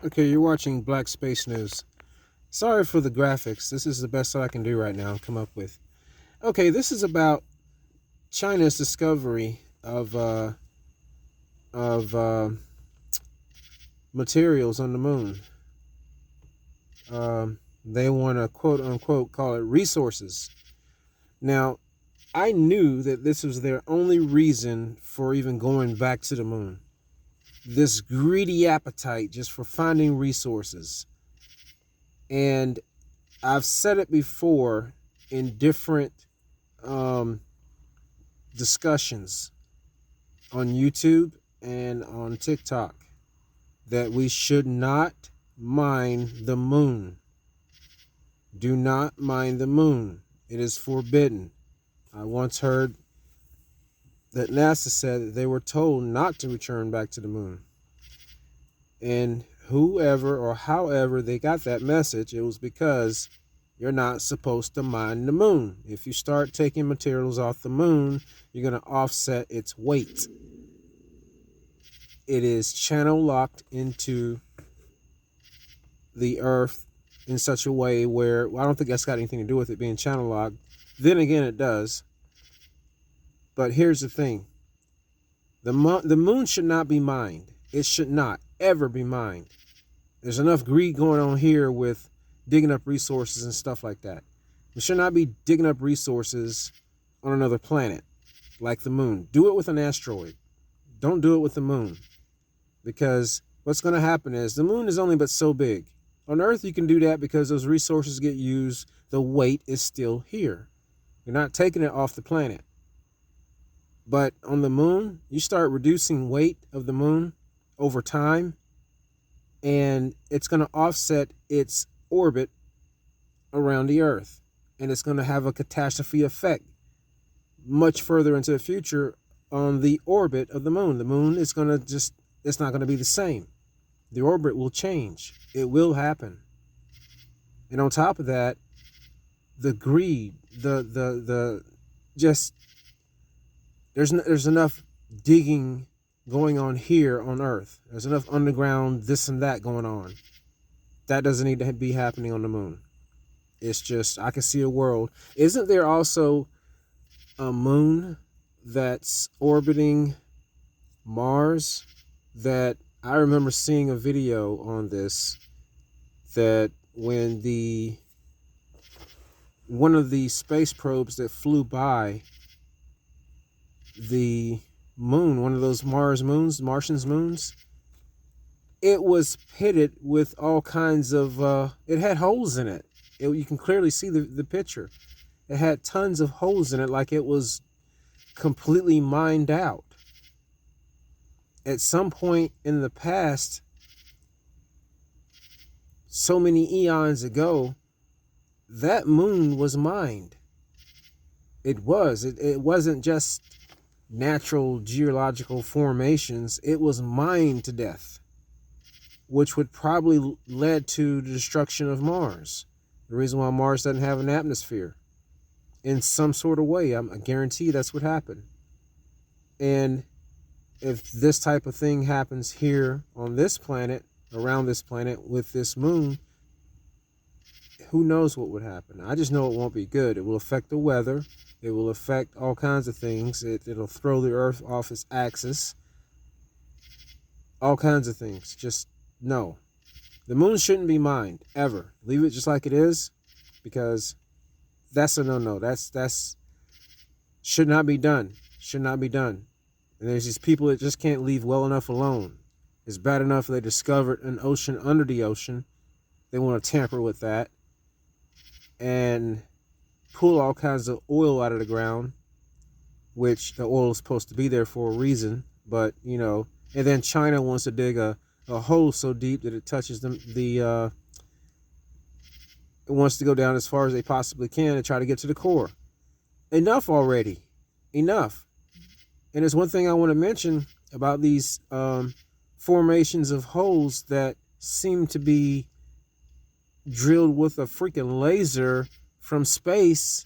Okay, you're watching Black Space News. Sorry for the graphics. This is the best that I can do right now. Come up with. Okay, this is about China's discovery of materials on the moon. They want to quote unquote call it resources. Now, I knew that this was their only reason for even going back to the moon. This greedy appetite just for finding resources. And I've said it before in different um, discussions on YouTube and on TikTok that we should not mine the moon. Do not mine the moon. It is forbidden. I once heard that NASA said that they were told not to return back to the moon. And whoever or however they got that message, it was because you're not supposed to mine the moon. If you start taking materials off the moon, you're going to offset its weight. It is channel locked into the earth in such a way where, well, I don't think that's got anything to do with it being channel locked. Then again, it does. But here's the thing. The moon should not be mined. It should not ever be mined. There's enough greed going on here with digging up resources and stuff like that. We should not be digging up resources on another planet like the moon. Do it with an asteroid. Don't do it with the moon. Because what's going to happen is the moon is only but so big. On Earth, you can do that because those resources get used. The weight is still here. You're not taking it off the planet. But on the moon, you start reducing weight of the moon over time, and it's going to offset its orbit around the Earth. And it's going to have a catastrophe effect much further into the future on the orbit of the moon. The moon is going to it's not going to be the same. The orbit will change. It will happen. And on top of that, the greed, the just there's enough digging going on here on Earth. There's enough underground this and that going on. That doesn't need to be happening on the moon. It's just, I can see a world. Isn't there also a moon that's orbiting Mars? That I remember seeing a video on this, that when one of the space probes that flew by the moon, one of those Martian's moons, it was pitted with all kinds of, it had holes in it. You can clearly see the picture. It had tons of holes in it, like it was completely mined out. At some point in the past, so many eons ago, that moon was mined. It was. It wasn't just natural geological formations. It was mined to death, which would probably lead to the destruction of Mars. The reason why Mars doesn't have an atmosphere. In some sort of way, I guarantee that's what happened. And if this type of thing happens here on this planet, around this planet with this moon, who knows what would happen? I just know it won't be good. It will affect the weather. It will affect all kinds of things. It'll throw the Earth off its axis. All kinds of things. Just no. The moon shouldn't be mined, ever. Leave it just like it is, because that's a no-no. That's should not be done. Should not be done. And there's these people that just can't leave well enough alone. It's bad enough they discovered an ocean under the ocean. They want to tamper with that and pull all kinds of oil out of the ground, which the oil is supposed to be there for a reason. But, and then China wants to dig a hole so deep that it touches it wants to go down as far as they possibly can and try to get to the core. Enough already. Enough. And there's one thing I want to mention about these formations of holes that seem to be drilled with a freaking laser from space.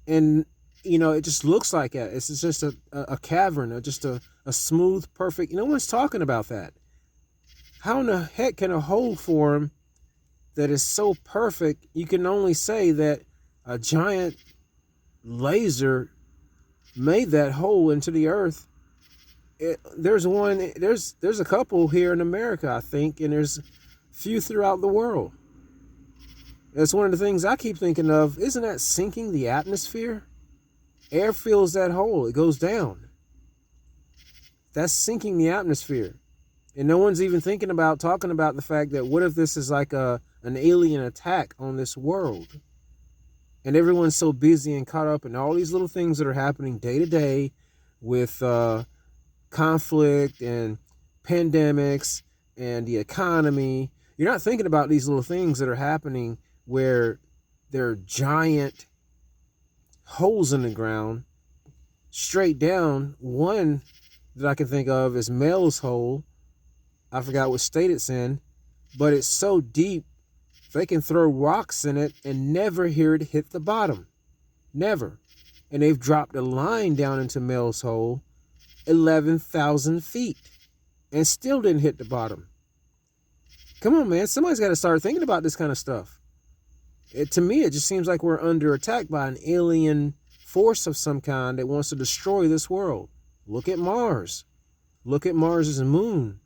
And, it just looks like it. It's just a cavern, just a smooth, perfect. No one's talking about that. How in the heck can a hole form that is so perfect? You can only say that a giant laser made that hole into the earth. There's a couple here in America, I think, and there's a few throughout the world. That's one of the things I keep thinking of. Isn't that sinking the atmosphere? Air fills that hole, it goes down. That's sinking the atmosphere. And no one's even talking about the fact that what if this is like an alien attack on this world? And everyone's so busy and caught up in all these little things that are happening day to day with conflict and pandemics and the economy. You're not thinking about these little things that are happening where there are giant holes in the ground straight down. One that I can think of is Mel's Hole. I forgot what state it's in, but it's so deep they can throw rocks in it and never hear it hit the bottom. Never. And they've dropped a line down into Mel's Hole 11,000 feet and still didn't hit the bottom. Come on, man. Somebody's got to start thinking about this kind of stuff. To me, it just seems like we're under attack by an alien force of some kind that wants to destroy this world. Look at Mars. Look at Mars's moon.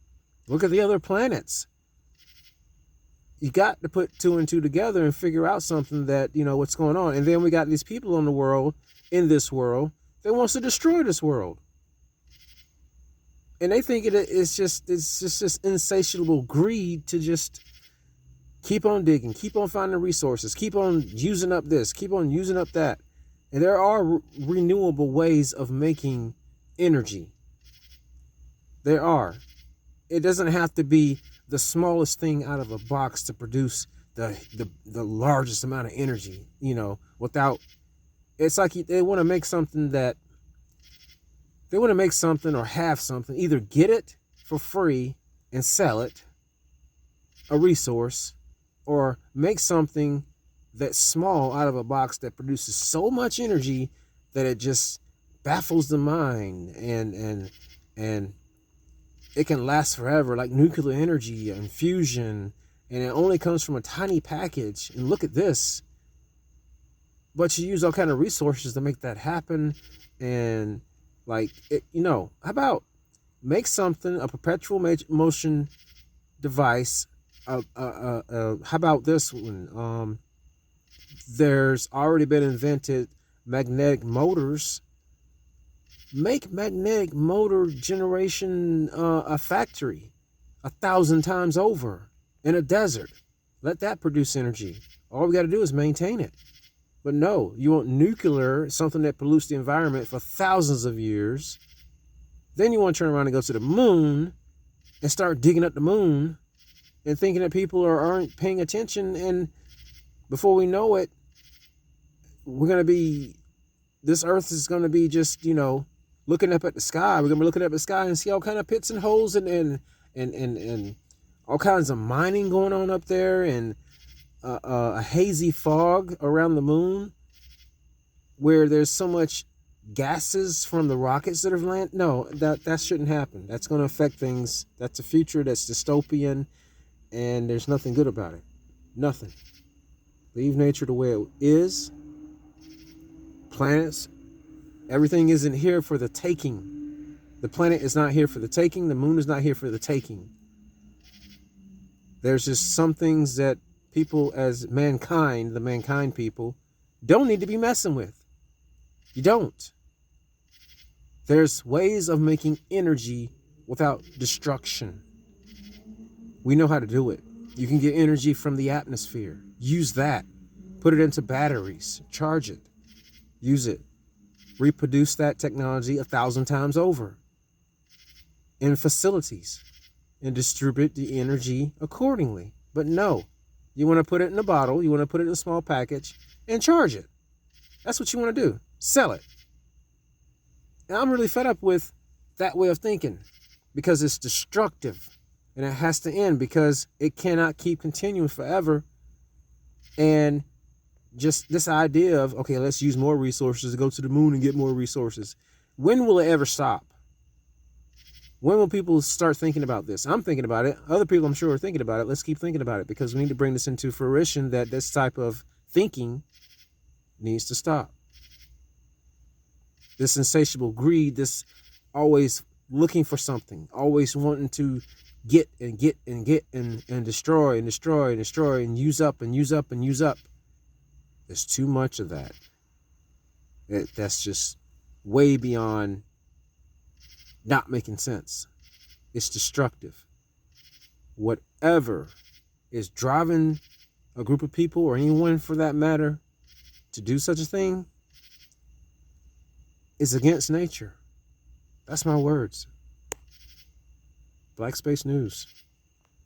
Look at the other planets. You got to put two and two together and figure out something that, what's going on. And then we got these people in this world, that wants to destroy this world. And they think it's just insatiable greed to just keep on digging, keep on finding resources, keep on using up this, keep on using up that. And there are renewable ways of making energy. There are. It doesn't have to be the smallest thing out of a box to produce the largest amount of energy, without, it's like they want to make something or have something, either get it for free and sell it, a resource, or make something that's small out of a box that produces so much energy that it just baffles the mind and it can last forever, like nuclear energy and fusion, and it only comes from a tiny package. And look at this. But you use all kind of resources to make that happen. And how about make something, a perpetual motion device. How about this one? There's already been invented magnetic motors. Make magnetic motor generation a factory 1,000 times over in a desert. Let that produce energy. All we got to do is maintain it. But no, you want nuclear, something that pollutes the environment for thousands of years. Then you want to turn around and go to the moon and start digging up the moon and thinking that people aren't paying attention. And before we know it, this earth is going to be just, looking up at the sky. We're going to be looking up at the sky and see all kind of pits and holes and all kinds of mining going on up there, and a hazy fog around the moon where there's so much gases from the rockets that have landed. No, that shouldn't happen. That's going to affect things. That's a future that's dystopian, and there's nothing good about it. Nothing. Leave nature the way it is. Planets, everything isn't here for the taking. The planet is not here for the taking. The moon is not here for the taking. There's just some things that people as mankind, the mankind people, don't need to be messing with. You don't. There's ways of making energy without destruction. We know how to do it. You can get energy from the atmosphere. Use that. Put it into batteries. Charge it. Use it. Reproduce that technology 1,000 times over in facilities and distribute the energy accordingly. But no, you want to put it in a bottle, you want to put it in a small package and charge it. That's what you want to do. Sell it. And I'm really fed up with that way of thinking because it's destructive and it has to end because it cannot keep continuing forever. And just this idea of, okay, let's use more resources to go to the moon and get more resources. When will it ever stop? When will people start thinking about this? I'm thinking about it. Other people, I'm sure, are thinking about it. Let's keep thinking about it, because we need to bring this into fruition, that this type of thinking needs to stop. This insatiable greed, this always looking for something, always wanting to get and get and get and destroy and destroy and destroy and use up and use up and use up. There's too much of that. That's just way beyond not making sense. It's destructive. Whatever is driving a group of people, or anyone for that matter, to do such a thing is against nature. That's my words. Black Space News.